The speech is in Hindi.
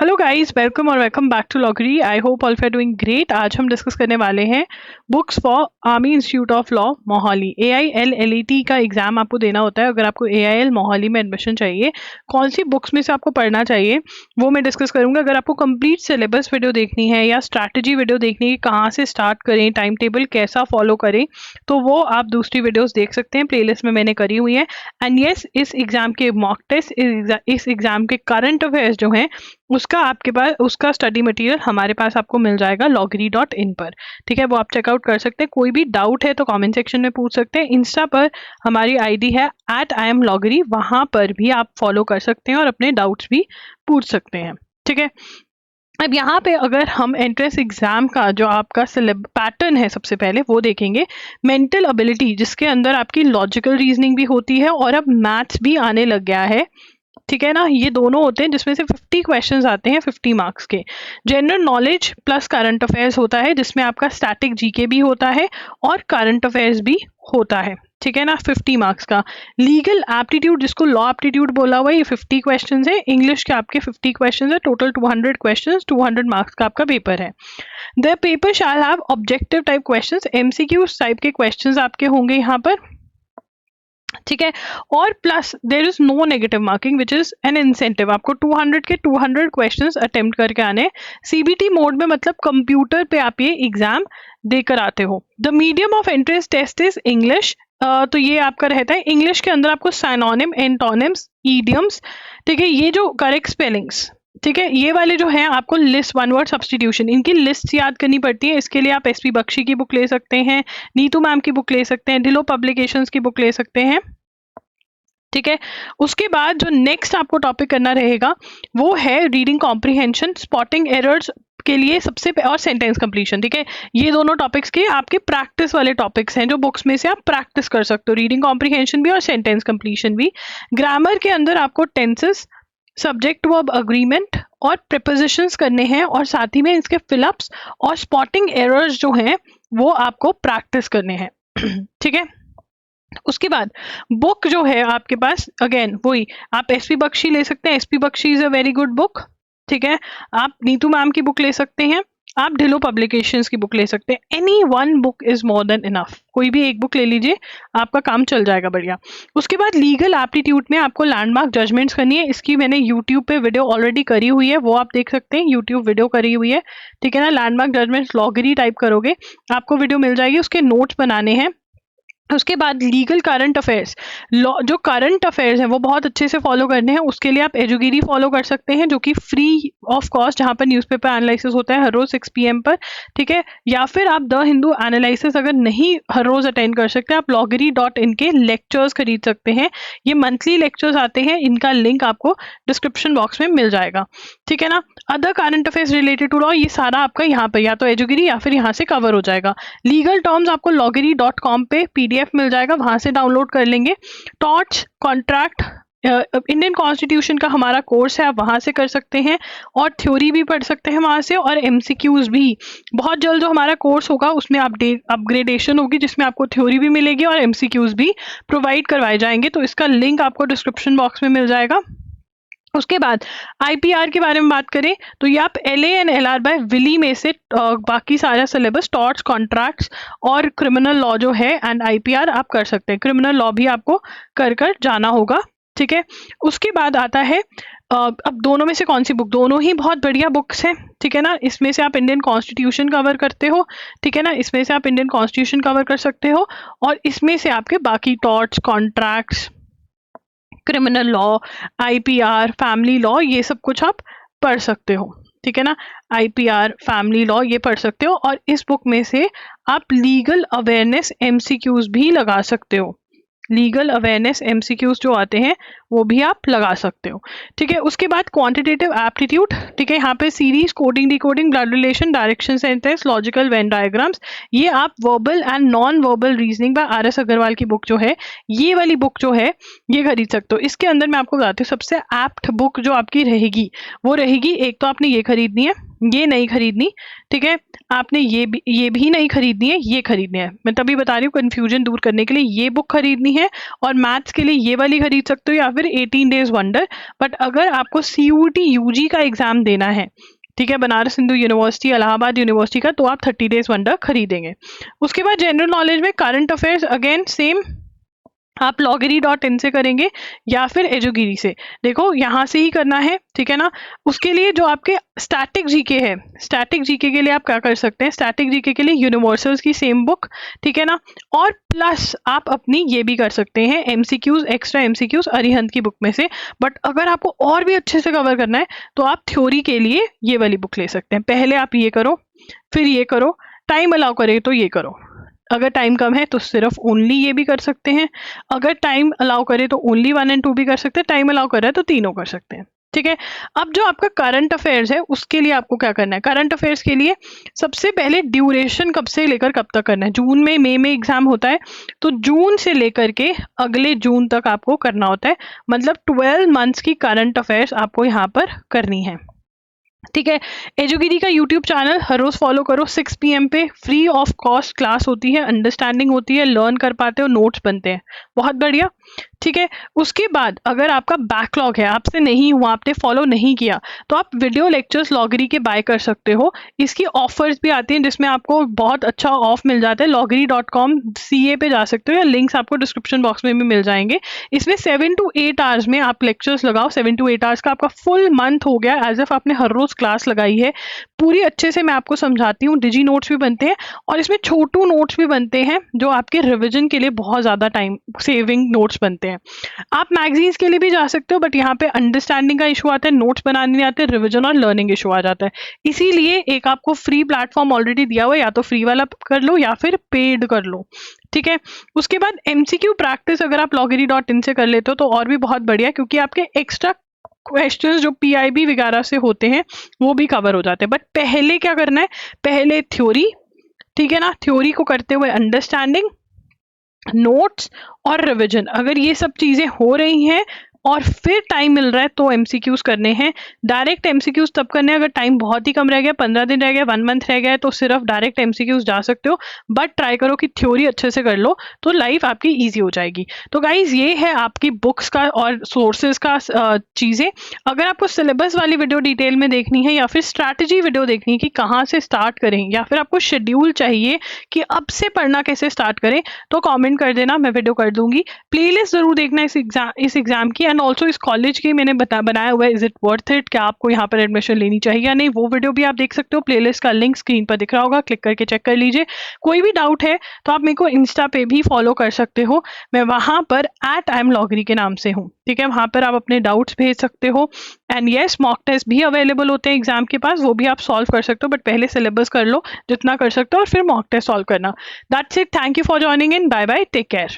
हेलो गाइस, वेलकम और वेलकम बैक टू लॉगरी। I hope all are doing great. आज हम डिस्कस करने वाले हैं books for Army Institute of Law Mohali. AILLET का एग्जाम आपको देना होता है। अगर आपको AIL मोहाली में एडमिशन चाहिए, कौन सी बुक्स में से आपको पढ़ना चाहिए वो मैं डिस्कस करूंगा। अगर आपको कंप्लीट सिलेबस वीडियो देखनी है या स्ट्रैटेजी वीडियो देखनी है, कहाँ से स्टार्ट करें, टाइम टेबल कैसा फॉलो करें, तो वो आप दूसरी वीडियोस देख सकते हैं, प्लेलिस्ट में मैंने करी हुई है। एंड यस, इस एग्जाम के मॉक टेस्ट, इस एग्जाम के करंट अफेयर्स जो हैं उसका आपके पास उसका स्टडी मटेरियल हमारे पास आपको मिल जाएगा logri.in पर। ठीक है, वो आप चेकआउट कर सकते हैं। कोई भी डाउट है तो कमेंट सेक्शन में पूछ सकते हैं। इंस्टा पर हमारी आईडी है @IamLogri, वहां पर भी आप फॉलो कर सकते हैं और अपने डाउट्स भी पूछ सकते हैं। ठीक है, अब यहाँ पे अगर हम एंट्रेंस एग्जाम का जो आपका पैटर्न है, सबसे पहले वो देखेंगे। मेंटल एबिलिटी, जिसके अंदर आपकी लॉजिकल रीजनिंग भी होती है और अब मैथ्स भी आने लग गया है। ठीक है ना, ये दोनों होते हैं जिसमें से 50 क्वेश्चंस आते हैं 50 मार्क्स के। General knowledge plus current affairs होता है, जिसमें आपका स्टैटिक जीके भी होता है और करंट अफेयर्स भी होता है। ठीक है ना, 50 मार्क्स का। लीगल एप्टीट्यूड, जिसको लॉ एप्टीट्यूड बोला हुआ है, ये 50 क्वेश्चंस है। इंग्लिश के आपके 50 क्वेश्चंस है। टोटल 200 क्वेश्चंस, 200 मार्क्स का आपका पेपर है। The paper shall have objective type questions, MCQ type के क्वेश्चंस आपके होंगे यहाँ पर। ठीक है, और plus there is no negative marking which is an incentive. आपको 200 के 200 क्वेश्चंस अटेम्प्ट करके आने। CBT मोड में, मतलब कंप्यूटर पे आप ये एग्जाम देकर आते हो। The medium of entrance test is English. तो ये आपका रहता है। इंग्लिश के अंदर आपको साइनोनिम, एंटोनिम्स, ईडियम्स, ठीक है, ये जो करेक्ट स्पेलिंग्स, ठीक है, ये वाले जो हैं आपको लिस्ट, वन वर्ड सब्सटीट्यूशन, इनकी लिस्ट याद करनी पड़ती है। इसके लिए आप SP बख्शी की बुक ले सकते हैं, नीतू मैम की बुक ले सकते हैं, ढिलो पब्लिकेशंस की बुक ले सकते हैं। ठीक है, उसके बाद जो नेक्स्ट आपको टॉपिक करना रहेगा वो है रीडिंग कॉम्प्रिहेंशन, स्पॉटिंग एरर्स के लिए सबसे और सेंटेंस कंप्लीशन। ठीक है, ये दोनों टॉपिक्स के आपके प्रैक्टिस वाले टॉपिक्स हैं, जो बुक्स में से आप प्रैक्टिस कर सकते हो। रीडिंग कॉम्प्रिहेंशन भी और सेंटेंस कंप्लीशन भी। ग्रामर के अंदर आपको टेंसेस, सब्जेक्ट वर्ब अग्रीमेंट और प्रीपोजिशंस करने हैं, और साथ ही में इसके फिलअप्स और स्पॉटिंग एरर्स जो हैं वो आपको प्रैक्टिस करने हैं। ठीक है, उसके बाद बुक जो है आपके पास, अगेन वही, आप SP बख्शी ले सकते हैं। SP Bakshi is a very good book. ठीक है, आप नीतू मैम की बुक ले सकते हैं, आप ढिलो पब्लिकेशंस की बुक ले सकते हैं। Any one book is more than enough. कोई भी एक बुक ले लीजिए, आपका काम चल जाएगा बढ़िया। उसके बाद लीगल एप्टीट्यूड में आपको लैंडमार्क जजमेंट्स करनी है। इसकी मैंने यूट्यूब पे वीडियो ऑलरेडी करी हुई है, वो आप देख सकते हैं, यूट्यूब वीडियो करी हुई है। ठीक है ना, लैंडमार्क जजमेंट्स लॉगरी टाइप करोगे आपको वीडियो मिल जाएगी, उसके नोट्स बनाने हैं। उसके बाद लीगल करंट अफेयर्स, लॉ जो करंट अफेयर्स हैं वो बहुत अच्छे से फॉलो करने हैं। उसके लिए आप एजुगिरी फॉलो कर सकते हैं, जो कि फ्री ऑफ कॉस्ट, जहाँ पर न्यूज़पेपर एनालिसिस होता है हर रोज 6 PM पर। ठीक है, या फिर आप द हिंदू एनालिसिस अगर नहीं हर रोज अटेंड कर सकते, आप logri.in के लेक्चर्स खरीद सकते हैं। ये मंथली लेक्चर्स आते हैं, इनका लिंक आपको डिस्क्रिप्शन बॉक्स में मिल जाएगा। ठीक है ना, other current affairs related to law, ये सारा आपका यहाँ पर या तो एजुगिरी या फिर यहाँ से कवर हो जाएगा। लीगल टर्म्स आपको logri.com पे PDF मिल जाएगा, वहां से डाउनलोड कर लेंगे। टॉर्च, कॉन्ट्रैक्ट, इंडियन कॉन्स्टिट्यूशन का हमारा कोर्स है, आप वहां से कर सकते हैं, और थ्योरी भी पढ़ सकते हैं वहां से, और MCQs भी। बहुत जल्द जो हमारा कोर्स होगा उसमें अपग्रेडेशन होगी, जिसमें आपको थ्योरी भी मिलेगी और MCQs भी प्रोवाइड करवाए जाएंगे। तो इसका लिंक आपको डिस्क्रिप्शन बॉक्स में मिल जाएगा। उसके बाद IPR के बारे में बात करें तो ये आप LA and LR by Wiley में से बाकी सारा सिलेबस, टॉर्च, कॉन्ट्रैक्ट्स और क्रिमिनल लॉ जो है एंड IPR आप कर सकते हैं। क्रिमिनल लॉ भी आपको कर जाना होगा। ठीक है, उसके बाद आता है अब दोनों में से कौन सी बुक, दोनों ही बहुत बढ़िया बुक्स हैं। ठीक है ना, इसमें से आप इंडियन कॉन्स्टिट्यूशन कवर करते हो। ठीक है ना, इसमें से आप इंडियन कॉन्स्टिट्यूशन कवर कर सकते हो, और इसमें से आपके बाकी torch, contracts, criminal law, IPR, family law, ये सब कुछ आप पढ़ सकते हो। ठीक है ना, IPR, फैमिली लॉ ये पढ़ सकते हो, और इस बुक में से आप लीगल अवेयरनेस MCQs भी लगा सकते हो। लीगल अवेयरनेस MCQs जो आते हैं वो भी आप लगा सकते हो। ठीक है, उसके बाद क्वांटिटेटिव एप्टीट्यूड। ठीक है, यहाँ पे series, coding, decoding, blood relation, direction sentence, logical venn diagrams, ये आप verbal and non verbal reasoning by RS Agarwal की बुक जो है, ये वाली बुक जो है ये खरीद सकते हो। इसके अंदर मैं आपको बताती हूँ, सबसे एप्ट बुक जो आपकी रहेगी वो रहेगी, एक तो आपने ये खरीदनी है, ये नहीं खरीदनी, ठीक है। आपने ये भी नहीं खरीदनी है, ये खरीदनी है। मैं तभी बता रही हूँ कंफ्यूजन दूर करने के लिए, ये बुक खरीदनी है और मैथ्स के लिए ये वाली खरीद सकते हो या फिर 18 डेज वंडर। बट अगर आपको CUT UG का एग्जाम देना है, ठीक है, बनारस हिंदू यूनिवर्सिटी, इलाहाबाद यूनिवर्सिटी का, तो आप 30 डेज वंडर खरीदेंगे। उसके बाद जनरल नॉलेज में करंट अफेयर्स अगेन सेम, आप loggery.in से करेंगे या फिर एजुगिरी से। देखो यहाँ से ही करना है, ठीक है ना। उसके लिए जो आपके स्टैटिक जीके है, स्टैटिक जीके के लिए आप क्या कर सकते हैं, स्टैटिक जीके के लिए यूनिवर्सल्स की सेम बुक, ठीक है ना। और प्लस आप अपनी ये भी कर सकते हैं MCQs, एक्स्ट्रा MCQs अरिहंत की बुक में से। बट अगर आपको और भी अच्छे से कवर करना है तो आप थ्योरी के लिए ये वाली बुक ले सकते हैं। पहले आप ये करो, फिर ये करो, टाइम अलाउ करे तो ये करो। अगर टाइम कम है तो सिर्फ ओनली ये भी कर सकते हैं, अगर टाइम अलाउ करे तो ओनली 1 और 2 भी कर सकते हैं, टाइम अलाउ कर रहा है तो तीनों कर सकते हैं, ठीक है। अब जो आपका करंट अफेयर्स है उसके लिए आपको क्या करना है, करंट अफेयर्स के लिए सबसे पहले ड्यूरेशन कब से लेकर कब तक करना है। जून में, मई में एग्जाम होता है, तो जून से लेकर के अगले जून तक आपको करना होता है। मतलब 12 मंथ्स की करंट अफेयर्स आपको यहाँ पर करनी है, ठीक है। एजुगिरी का यूट्यूब चैनल हर रोज फॉलो करो, 6 PM पे फ्री ऑफ कॉस्ट क्लास होती है, अंडरस्टैंडिंग होती है, लर्न कर पाते हो, नोट्स बनते हैं, बहुत बढ़िया, ठीक है। उसके बाद अगर आपका बैकलॉग है, आपसे नहीं हुआ, आपने फॉलो नहीं किया, तो आप वीडियो लेक्चर्स लॉगरी के बाय कर सकते हो। इसकी ऑफर्स भी आती हैं जिसमें आपको बहुत अच्छा ऑफ मिल जाता है। loggery.com CA पे जा सकते हो, या लिंक्स आपको डिस्क्रिप्शन बॉक्स में भी मिल जाएंगे। इसमें 7 to 8 आवर्स में आप लेक्चर्स लगाओ, 7 to 8 आवर्स का आपका फुल मंथ हो गया, एज इफ आपने हर रोज क्लास लगाई है पूरी अच्छे से। मैं आपको समझाती हूँ, डिजी नोट्स भी बनते हैं और इसमें छोटू नोट्स भी बनते हैं जो आपके रिविजन के लिए बहुत ज़्यादा टाइम सेविंग नोट्स बनते हैं। आप मैगजीन्स के लिए भी जा सकते हो, बट यहाँ पे अंडरस्टैंडिंग का इशू आता है, नोट्स बनाने नहीं आते, रिविजन और लर्निंग इशू आ जाता है। इसीलिए एक आपको फ्री प्लेटफॉर्म ऑलरेडी दिया हुआ है, या तो फ्री वाला कर लो या फिर पेड कर लो, ठीक है। उसके बाद MCQ प्रैक्टिस अगर आप loggery.in से कर लेते हो तो और भी बहुत बढ़िया, क्योंकि आपके एक्स्ट्रा क्वेश्चंस जो PIB वगैरह से होते हैं वो भी कवर हो जाते हैं। बट पहले क्या करना है, पहले थ्योरी, ठीक है ना, थ्योरी को करते हुए अंडरस्टैंडिंग, नोट्स और रिवीजन। अगर ये सब चीजें हो रही हैं और फिर टाइम मिल रहा है तो MCQs करने हैं। डायरेक्ट MCQs तब करने हैं अगर टाइम बहुत ही कम रह गया, 15 दिन रह गया, 1 मंथ रह गया है, तो सिर्फ डायरेक्ट MCQs जा सकते हो। बट ट्राई करो कि थ्योरी अच्छे से कर लो तो लाइफ आपकी ईजी हो जाएगी। तो गाइज ये है आपकी बुक्स का और सोर्सेज का चीज़ें। अगर आपको सिलेबस वाली वीडियो डिटेल में देखनी है या फिर स्ट्रैटेजी वीडियो देखनी है कि कहाँ से स्टार्ट करें, या फिर आपको शेड्यूल चाहिए कि अब से पढ़ना कैसे स्टार्ट करें, तो कॉमेंट कर देना, मैं वीडियो कर दूंगी। प्लेलिस्ट जरूर देखना इस एग्जाम की, एंड ऑल्सो इस कॉलेज की मैंने बनाया हुआ है, इज इट वर्थ इट, क्या आपको यहाँ पर एडमिशन लेनी चाहिए या नहीं, वो वीडियो भी आप देख सकते हो। प्लेलिस्ट का लिंक स्क्रीन पर दिख रहा होगा, क्लिक करके चेक कर लीजिए। कोई भी डाउट है तो आप मेरे को इंस्टा पे भी फॉलो कर सकते हो, मैं वहाँ पर @IamLoggery के नाम से हूँ, ठीक है। वहाँ पर आप अपने डाउट्स भेज सकते हो। एंड येस, मॉक टेस्ट भी अवेलेबल होते हैं एग्जाम के पास, वो भी आप सॉल्व कर सकते हो, बट पहले सिलेबस कर लो जितना कर सकते हो और फिर मॉक टेस्ट सॉल्व करना। That's it, thank you for joining in, bye bye, take care.